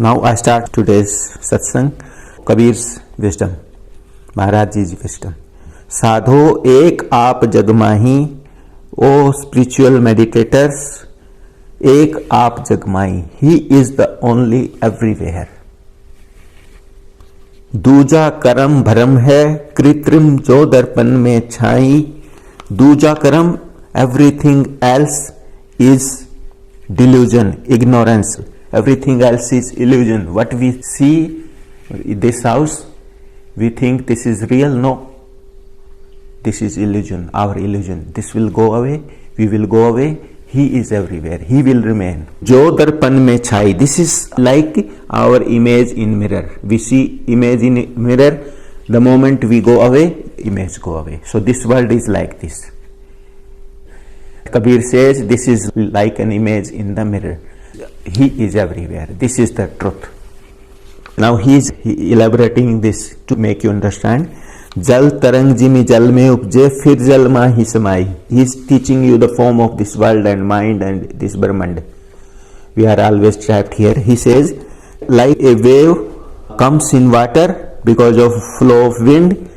Now I start today's satsang, Kabir's wisdom, Maharaj Ji's wisdom. साधो एक आप जग माही, ओ spiritual meditators, एक आप जग माही. He is the only everywhere. दूजा करम भरम है, कृत्रिम जो दर्पण में छाई. दूजा करम, everything else is delusion, ignorance. Everything else is illusion. What we see, this house, we think this is real. No, this is illusion, our illusion. This will go away, we will go away. He is everywhere, He will remain. Jo darpan mein chai. This is like our image in mirror. We see image in mirror, the moment we go away, image go away. So this world is like this. Kabir says this is like an image in the mirror. He is everywhere. This is the truth. Now he is elaborating this to make you understand. Jal tarang jimi jal mein upje, fir jal mahi samai. He is teaching you the form of this world and mind and this Brahmand. We are always trapped here. He says, like a wave comes in water because of flow of wind,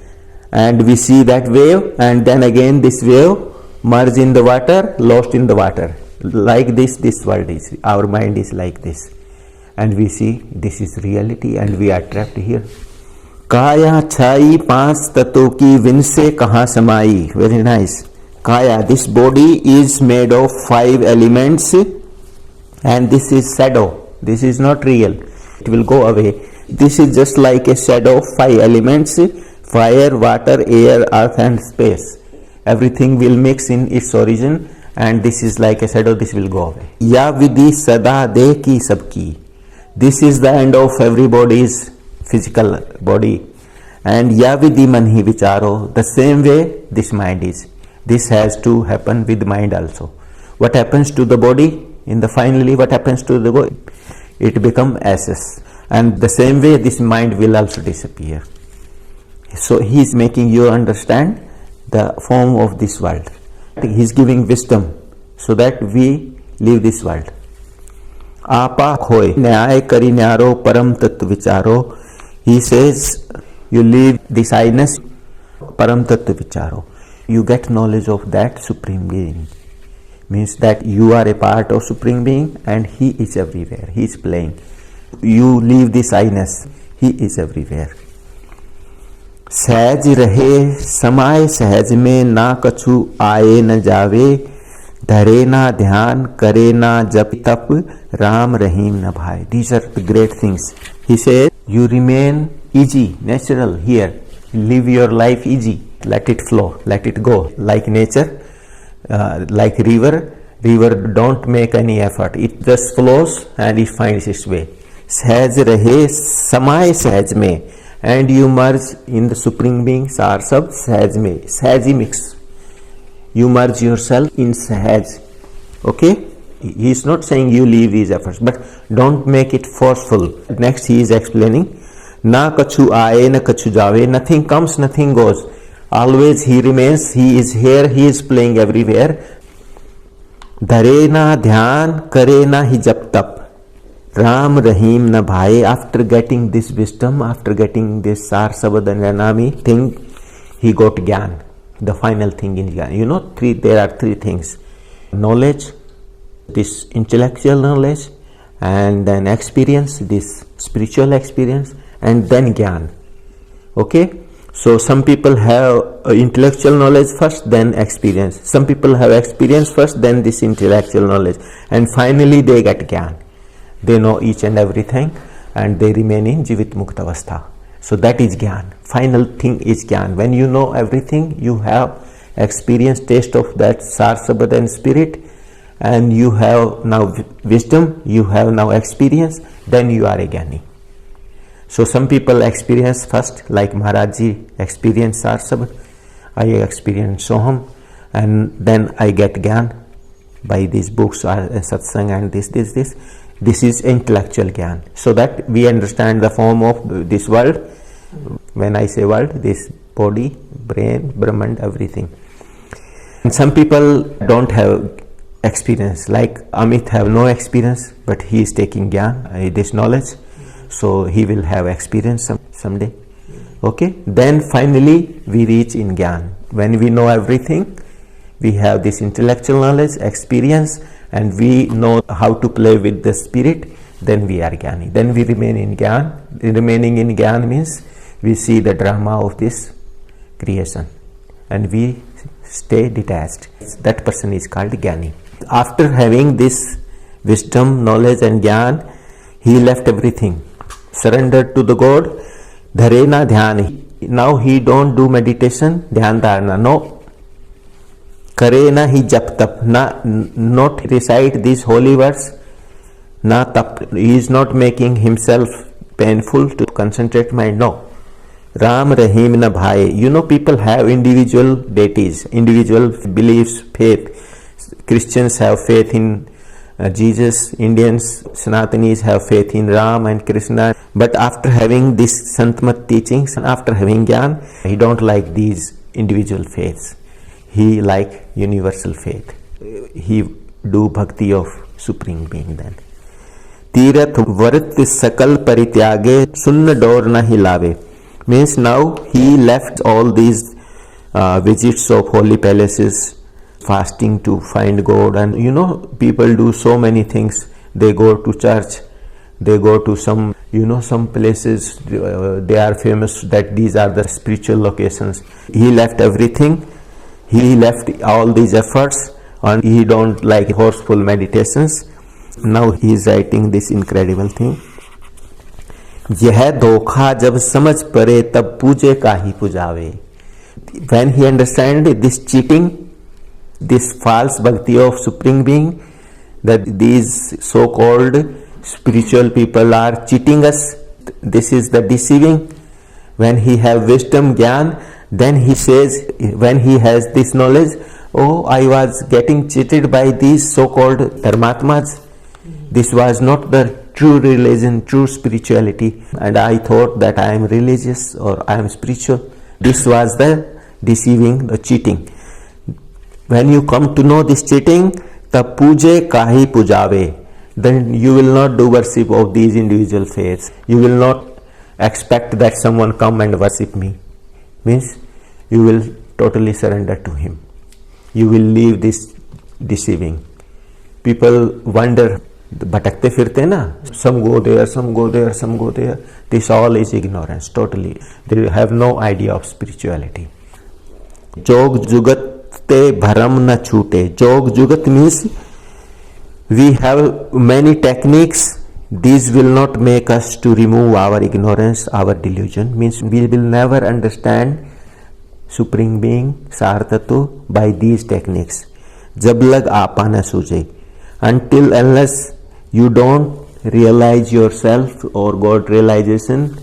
and we see that wave, and then again this wave merge in the water, lost in the water. Like this world is, our mind is like this, and we see this is reality and we are trapped here. Kaya chai पांच तत्वों की win से कहाँ समाई. Very nice. Kaya, this body is made of 5 elements, and this is shadow. This is not real. It will go away. This is just like a shadow of 5 elements: fire, water, air, earth and space. Everything will mix in its origin, and this is like a shadow. This will go away. Ya vidhi sada de ki sabki. This is the end of everybody's physical body. And ya vidhi man hi vicharo. The same way this mind is. This has to happen with mind also. What happens to the body? In the finally, what happens to the body? It becomes ashes. And the same way this mind will also disappear. So he is making you understand the form of this world. He is giving wisdom so that we live this world. Apa khoy nyay kari nyaro param tattva vicharo. He says you leave this I-ness, param tattva vicharo. You get knowledge of that Supreme Being. Means that you are a part of Supreme Being and He is everywhere. He is playing. You leave this I-ness. He is everywhere. सहज रहे समाय सहज में, ना कछु आए न जावे. धरे ना ध्यान करे ना जप तप, राम रहीम न भाए. These are the great things. He says you remain easy, natural here. Live your life easy. Let it flow, let it go. Like nature, like river. River don't make any effort. It just flows and it finds its way. सहज रहे समाय सहज में, and you merge in the Supreme Being, Sar Sab Sahaj mein. Sahaji mix. You merge yourself in Sahaj. Okay? He is not saying you leave these efforts, but don't make it forceful. Next he is explaining, Na kachu aaye na kachu jave. Nothing comes, nothing goes. Always he remains, he is here, he is playing everywhere. Dhare na dhyan, kare na hi jap tap. Ram Rahim na bhai. After getting this wisdom, after getting this Sar Sabad and Anami thing, he got Gyan. The final thing in Gyan. You know, there are 3 things. Knowledge, this intellectual knowledge, and then experience, this spiritual experience, and then Gyan. Okay? So some people have intellectual knowledge first, then experience. Some people have experience first, then this intellectual knowledge. And finally they get Gyan. They know each and everything and they remain in Jivit Mukta Avastha. So that is Gyan. Final thing is Gyan. When you know everything, you have experience, taste of that Sar Sabad and spirit, and you have now wisdom, you have now experience, then you are a Gyani. So some people experience first, like Maharaj Ji experienced Sar Sabad, I experience Soham, and then I get Gyan by these books, Satsang and this. This is intellectual Gyan. So that we understand the form of this world. When I say world, this body, brain, Brahman, everything. And some people don't have experience, like Amit have no experience, but he is taking Gyan, this knowledge. So he will have experience someday. Okay, then finally we reach in Gyan. When we know everything, we have this intellectual knowledge, experience, and we know how to play with the spirit, then we are Jnani. Then we remain in Gyan. Remaining in Gyan means we see the drama of this creation and we stay detached. That person is called Jnani. After having this wisdom, knowledge and Gyan, he left everything, surrendered to the God. Dharena dhyan. Now he don't do meditation, dhyan dharana. No. Karena he jap tap. Not recite these holy words. Na tap. He is not making himself painful to concentrate mind. No. Ram Rahim na bhai. You know, people have individual deities, individual beliefs, faith. Christians have faith in Jesus, Indians, Sanatanis have faith in Ram and Krishna. But after having this Santmat teachings, after having Gyan, he don't like these individual faiths. He like universal faith. He do bhakti of Supreme Being then. Tirath vart sakal parityage sunna door na hilave. Means now he left all these visits of holy palaces, fasting to find God, and you know, people do so many things. They go to church, they go to some, you know, some places, they are famous that these are the spiritual locations. He left everything, he left all these efforts, and he don't like forceful meditations. Now he is writing this incredible thing. यह धोखा जब समझ परे तब पूजे का ही पुजावे. When he understand this cheating, this false bhakti of Supreme Being, that these so-called spiritual people are cheating us, this is the deceiving. When he have wisdom, Gyan, then he says, when he has this knowledge, oh, I was getting cheated by these so-called Dharmatmas. This was not the true religion, true spirituality, and I thought that I am religious or I am spiritual. This was the deceiving, the cheating. When you come to know this cheating, tab puje kahi pujave, then you will not do worship of these individual faiths. You will not expect that someone come and worship me. Means you will totally surrender to him. You will leave this deceiving. People wonder, भटकते फिरते ना, some go there, some go there, some go there. This all is ignorance, totally. They have no idea of spirituality. Jog jugat te bharam na chute. Jog jugat means we have many techniques. These will not make us to remove our ignorance, our delusion. Means we will never understand Supreme Being, Sartatu, by these techniques. Jab lag aapa na suje. Until unless you don't realize yourself or God realization,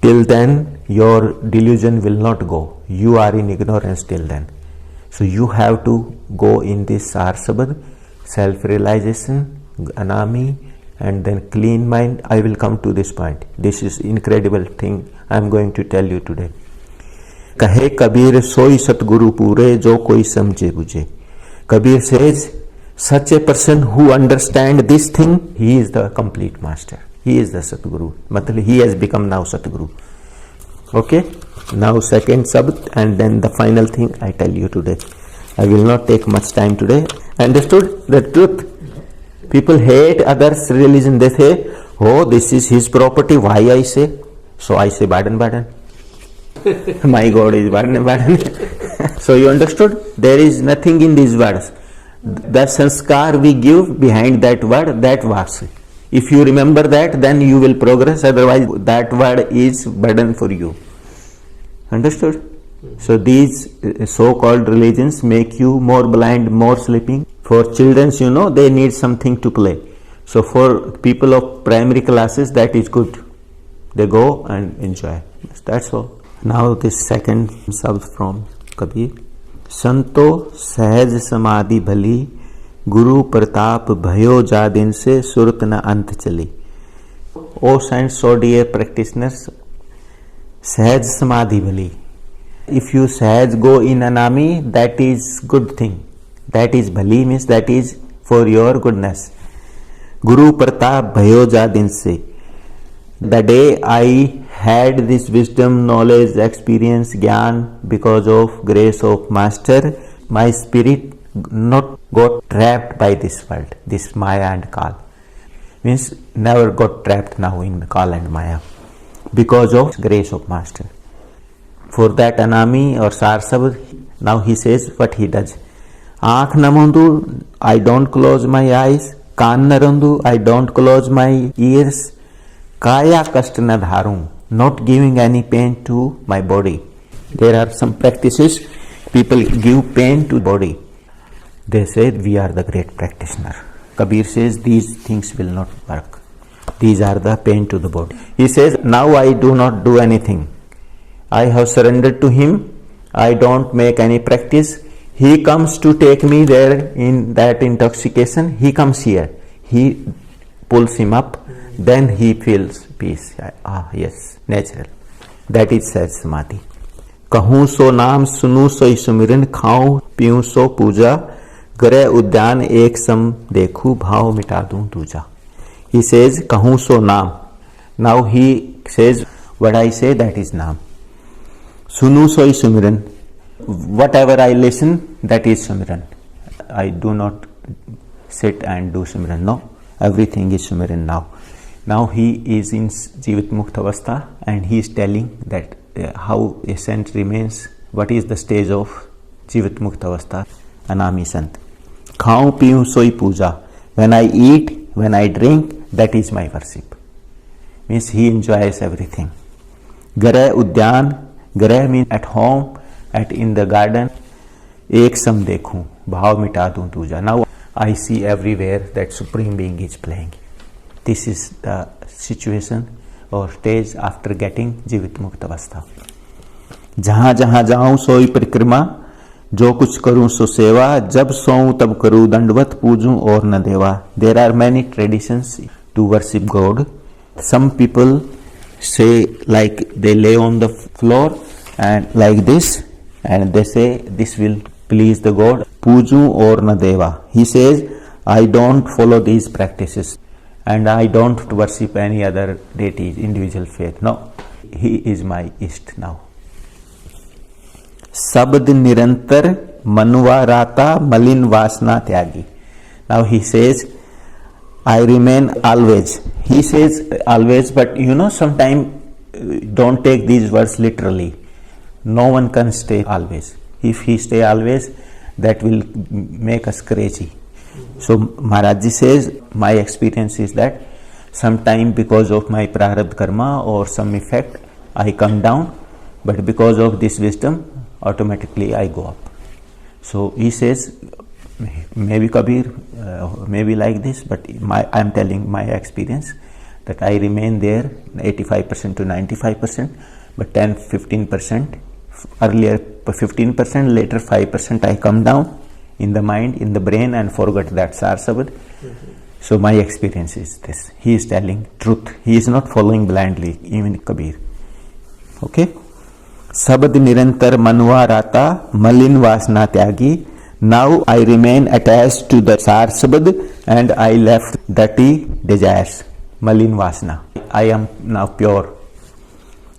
till then your delusion will not go. You are in ignorance till then. So you have to go in this Sarsabad, self-realization, Anami, and then clean mind. I will come to this point. This is incredible thing I am going to tell you today. Kahe Kabir soi Satguru pure jo koi samjhe bujhe. Kabir says, such a person who understands this thing, he is the complete master. He is the Satguru. Matlab he has become now Satguru. Okay? Now second Sabd, and then the final thing I tell you today. I will not take much time today. Understood the truth? People hate others' religion. They say, oh, this is his property. Why I say? So I say Baden. My God is Baden. So you understood? There is nothing in these words. The sanskar we give behind that word, that was. If you remember that, then you will progress. Otherwise, that word is burden for you. Understood? So these so-called religions make you more blind, more sleeping. For children, you know, they need something to play. So for people of primary classes, that is good. They go and enjoy. That's all. Now this second sub from Kabir. संतो सहज समाधि भली, गुरु प्रताप भयो जा दिन से सुरत न अंत चली. O saints, so dear practitioners, सहज समाधि भली. If you सहज go in Anami, that is good thing. That is भली means that is for your goodness. Guru Pratap Bhayo Ja Din Se. The day I had this wisdom, knowledge, experience, Gyan, because of grace of Master, my spirit not got trapped by this world, this Maya and Kal. Means never got trapped now in Kal and Maya because of grace of Master. For that Anami or Sarsabad, now he says what he does. Aankh namundu, I don't close my eyes. Kaan narandu, I don't close my ears. Kaya kashta na dharu, not giving any pain to my body. There are some practices, people give pain to body. They say we are the great practitioner. Kabir says these things will not work. These are the pain to the body. He says, now I do not do anything. I have surrendered to him. I don't make any practice. He comes to take me there in that intoxication. He comes here. He pulls him up. Then he feels peace. Yes, natural. That is said samadhi. कहूँ सो नाम, सुनूं सो सुमिरन, खाऊं पीऊं सो पूजा, गरे उद्यान एक सम देखूं, भाव मिटा दूं दूजा. He says, कहूँ सो नाम. Now he says, what I say, that is naam. Sunu soi sumiran. Whatever I listen, that is sumiran. I do not sit and do sumiran. No, everything is sumiran now. Now he is in Jivit Mukta Avastha and he is telling that how a saint remains, what is the stage of Jivit Mukta Avastha, Anami Sant. Khaun piyun soi puja. When I eat, when I drink, that is my worship. Means he enjoys everything. Gare Udyan, Gare means at home, in the garden. Ek sam dekhu, bhav mita dun tuja. Now I see everywhere that Supreme Being is playing. This is the situation or stage after getting Jivit Mukta Avastha. जहाँ जहाँ जाऊं सोई परिक्रमा, जो कुछ करूं सो सेवा, जब सोऊं तब करूं दंडवत, पूजूं और न देवा. There are many traditions to worship God. Some people say like they lay on the floor and like this and they say this will please the God. Puju or na deva. He says, I don't follow these practices and I don't worship any other deity, individual faith. No, he is my Ishta now. Sabd nirantar manuva rata malin vasna tyagi. Now he says, I remain always. He says always, but sometimes don't take these words literally. No one can stay always. If he stay always, that will make us crazy. So Maharaj says, my experience is that sometime because of my prarabdha karma or some effect, I come down, but because of this wisdom, automatically I go up. So he says, maybe Kabir, maybe like this, but I am telling my experience that I remain there 85% to 95%, but 10-15%, earlier 15%, later 5% I come down in the mind, in the brain and forget that Sarsabad. So my experience is this. He is telling truth. He is not following blindly, even Kabir. Okay? Sabad nirantar manuva rata malin vasna tyagi. Now I remain attached to the Sarsabad and I left dirty desires, malin vasna. I am now pure.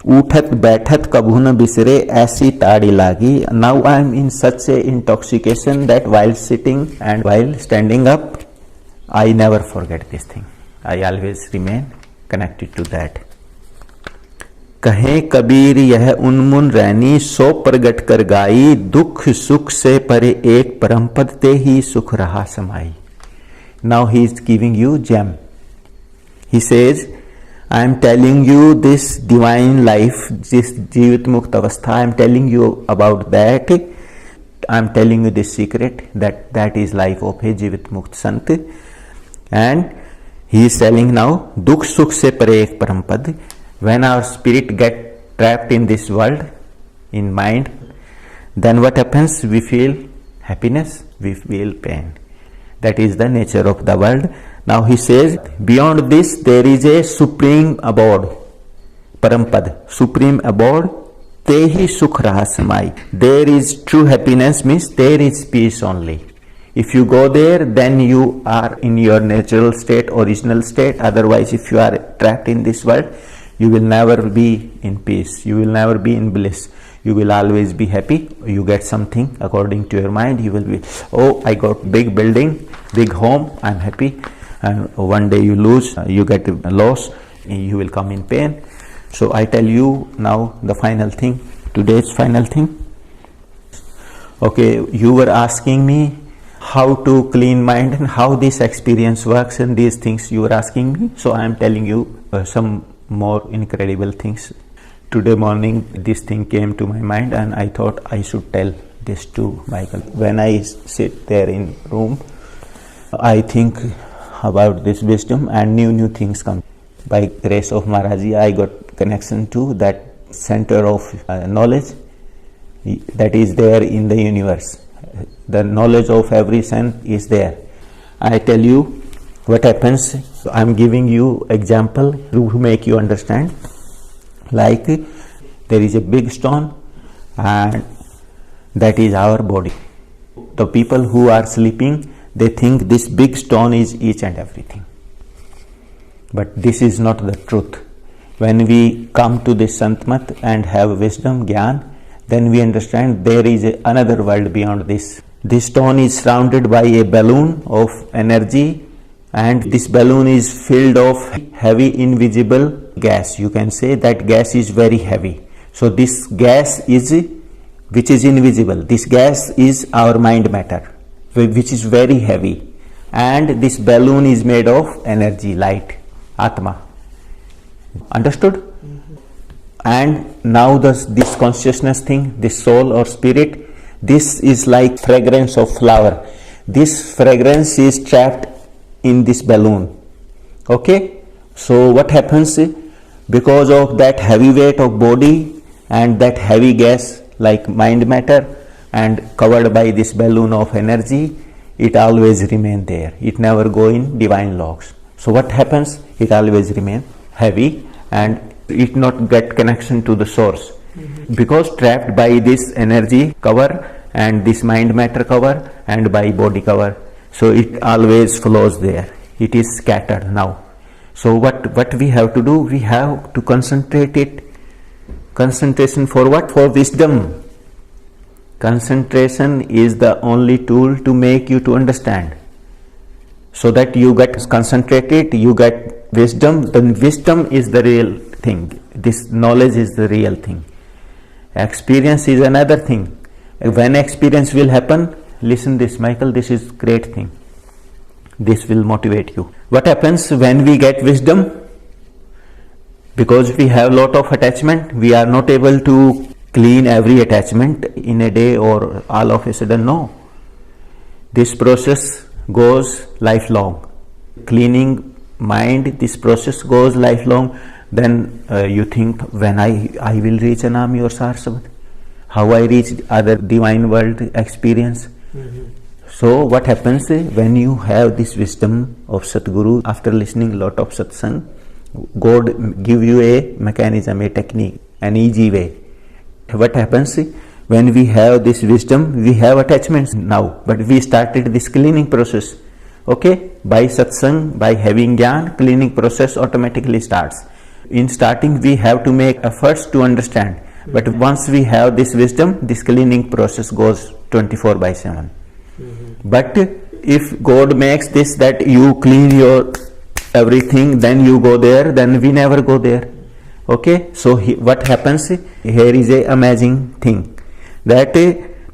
Uthat baithat kabhu na bisre aisi taadi lagi. Now I am in such a intoxication that while sitting and while standing up, I never forget this thing. I always remain connected to that. कहे कबीर यह उन्मुन रैनी, सो प्रगट कर गाई, दुख सुख से परे एक परम पद ते ही सुख रहा समाई. Now he is giving you gem. He says, I am telling you this divine life, this Jivit Mukta Avastha, I am telling you about that. I am telling you this secret, that is life of a Jivit Mukta Sant. And he is telling now, dukh sukh se pare ek param pad. When our spirit get trapped in this world, in mind, then what happens? We feel happiness, we feel pain. That is the nature of the world. Now he says, beyond this there is a supreme abode, Parampad, supreme abode, Tehi Sukh Raha Samai. There is true happiness, means there is peace only. If you go there, then you are in your natural state, original state. Otherwise, if you are trapped in this world, you will never be in peace. You will never be in bliss. You will always be happy. You get something according to your mind. You will be, oh, I got big building, big home, I'm happy. And one day you lose, you get a loss, you will come in pain. So I tell you now the final thing, today's final thing. Okay, you were asking me how to clean mind and how this experience works and these things you were asking me. So I am telling you some more incredible things. Today morning this thing came to my mind and I thought I should tell this to Michael. When I sit there in room, I think about this wisdom and new things come. By grace of Maharaji, I got connection to that center of knowledge that is there in the universe. The knowledge of every saint is there. I tell you what happens. I am giving you example to make you understand. Like there is a big stone and that is our body. The people who are sleeping, they think this big stone is each and everything. But this is not the truth. When we come to this Santmat and have wisdom, Gyan, then we understand there is another world beyond this. This stone is surrounded by a balloon of energy and this balloon is filled of heavy invisible gas. You can say that gas is very heavy. So this gas is, which is invisible, this gas is our mind matter, which is very heavy. And this balloon is made of energy, light, Atma. Understood? Mm-hmm. And now this consciousness thing, this soul or spirit, this is like fragrance of flower. This fragrance is trapped in this balloon. Okay? So what happens? Because of that heavy weight of body and that heavy gas like mind matter and covered by this balloon of energy, it always remain there. It never go in divine logs. So what happens? It always remain heavy and it not get connection to the source. Mm-hmm. Because trapped by this energy cover and this mind matter cover and by body cover. So it always flows there. It is scattered now. So what we have to do? We have to concentrate it. Concentration for what? For wisdom. Concentration is the only tool to make you to understand. So that you get concentrated, you get wisdom. Then wisdom is the real thing. This knowledge is the real thing. Experience is another thing. When experience will happen, listen this, Michael, this is great thing. This will motivate you. What happens when we get wisdom? Because we have lot of attachment, we are not able to clean every attachment in a day or all of a sudden. No. This process goes lifelong. Cleaning mind, this process goes lifelong. Then you think, when I will reach Anami or Sarsavad, how I reach other divine world experience. Mm-hmm. So what happens when you have this wisdom of Satguru, after listening lot of satsang, God give you a mechanism, a technique, an easy way. What happens when we have this wisdom? We have attachments now, but we started this cleaning process. Okay, by satsang, by having Gyan, cleaning process automatically starts. In starting, we have to make efforts to understand. But once we have this wisdom, this cleaning process goes 24/7. Mm-hmm. But if God makes this that you clean your everything, then you go there, then we never go there. Okay, so what happens? Here is a amazing thing, that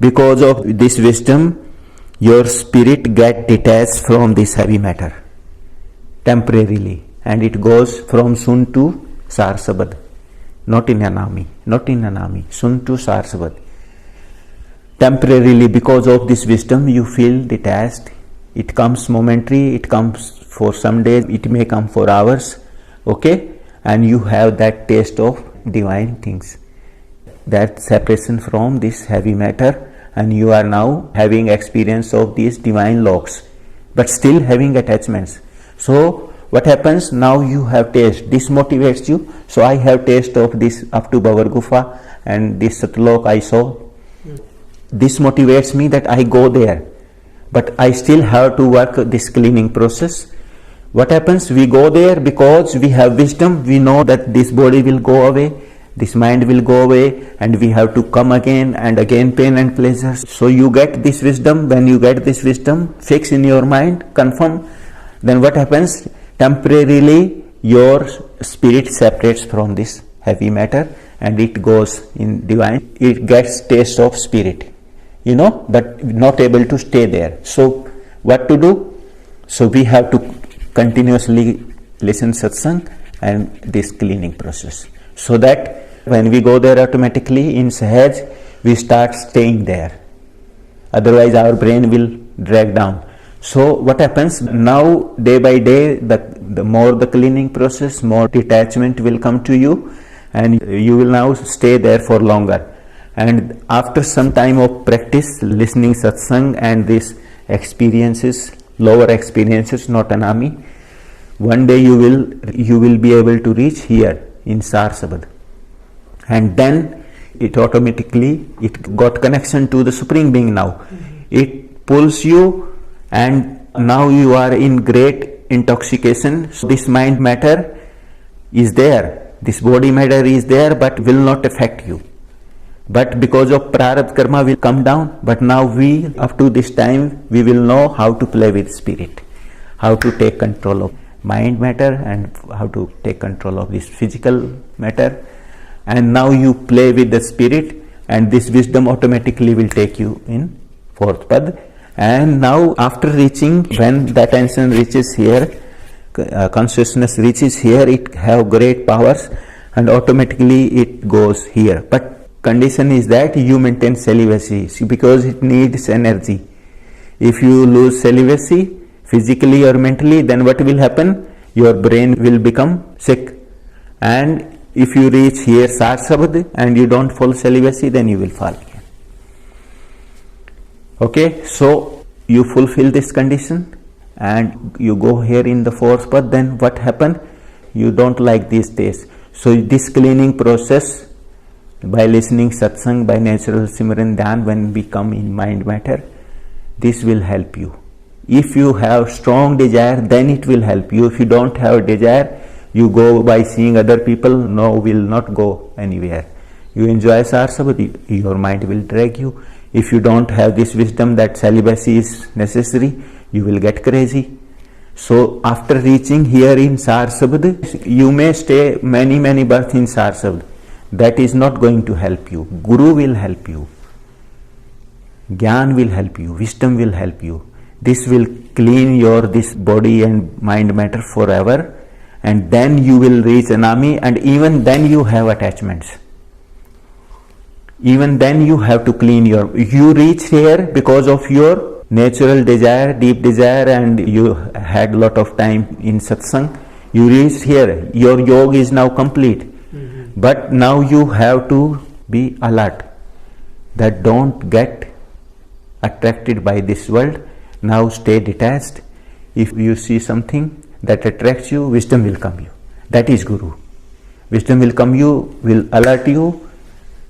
because of this wisdom, your spirit get detached from this heavy matter temporarily, and it goes from Sun to Sarsabad, not in Anami, Sun to Sarsabad. Temporarily, because of this wisdom, you feel detached. It comes momentary, it comes for some days, it may come for hours, okay, and you have that taste of divine things, that separation from this heavy matter, and you are now having experience of these divine logs, but still having attachments. So what happens? Now you have taste, this motivates you. So I have taste of this up to Babar Gufa and this Satlok I saw. This motivates me that I go there. but I still have to work this cleaning process. What happens? We go there because we have wisdom. We know that this body will go away, this mind will go away, and we have to come again and again, pain and pleasure. So you get this wisdom. When you get this wisdom, fix in your mind, confirm, then what happens? Temporarily your spirit separates from this heavy matter and it goes in divine. It gets taste of spirit, but not able to stay there. So what to do? So we have to continuously listen satsang and this cleaning process, so that when we go there automatically in Sahaj, we start staying there. Otherwise our brain will drag down. So what happens now, day by day, the more the cleaning process, more detachment will come to you, and you will now stay there for longer. And after some time of practice, listening satsang and these experiences, lower experiences, not anami, one day you will be able to reach here in Sar Sabad. And then it automatically, it got connection to the Supreme Being now. It pulls you, and now you are in great intoxication. So this mind matter is there, this body matter is there, but will not affect you. But because of prarabdha karma will come down. But now we, up to this time, we will know how to play with spirit, how to take control of mind matter and how to take control of this physical matter. And now you play with the spirit, and this wisdom automatically will take you in fourth pad. And now after reaching, when the attention reaches here, consciousness reaches here, it have great powers and automatically it goes here. But condition is that you maintain celibacy, because it needs energy. If you lose celibacy physically or mentally, then what will happen? Your brain will become sick. And if you reach here Sar Sabad and you don't follow celibacy, then you will fall again. Okay, so you fulfill this condition and you go here in the fourth path, then what happened? You don't like these days. So this cleaning process, by listening satsang, by natural simran dhyan, when we come in mind matter, this will help you. If you have strong desire, then it will help you. If you don't have desire, you go by seeing other people, no, will not go anywhere. You enjoy Sar Sabad, your mind will drag you. If you don't have this wisdom that celibacy is necessary, you will get crazy. So after reaching here in Sar Sabad, you may stay many births in Sar Sabad. That is not going to help you. Guru will help you. Gyan will help you. Wisdom will help you. This will clean your this body and mind matter forever. And then you will reach anami, and even then you have attachments. Even then you have to clean you reach here because of your natural desire, deep desire, and you had lot of time in satsang. You reach here, your yoga is now complete. But now you have to be alert, that don't get attracted by this world. Now stay detached. If you see something that attracts you, wisdom will come you. That is Guru. Wisdom will come you, will alert you,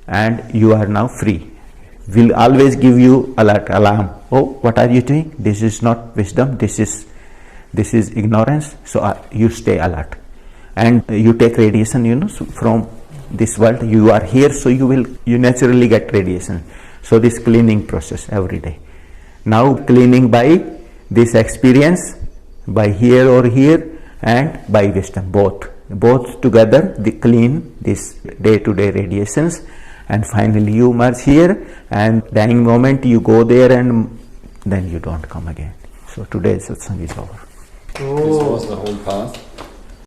and you are now free. Will always give you alarm. Oh, what are you doing? This is not wisdom. This is ignorance. So you stay alert, and you take radiation. From this world. You are here, so you naturally get radiation. So this cleaning process every day. Now cleaning by this experience, by here or here, and by wisdom, both together they clean this day-to-day radiations, and finally you merge here, and dying moment you go there, and then you don't come again. So today's satsang is over. This was the whole path.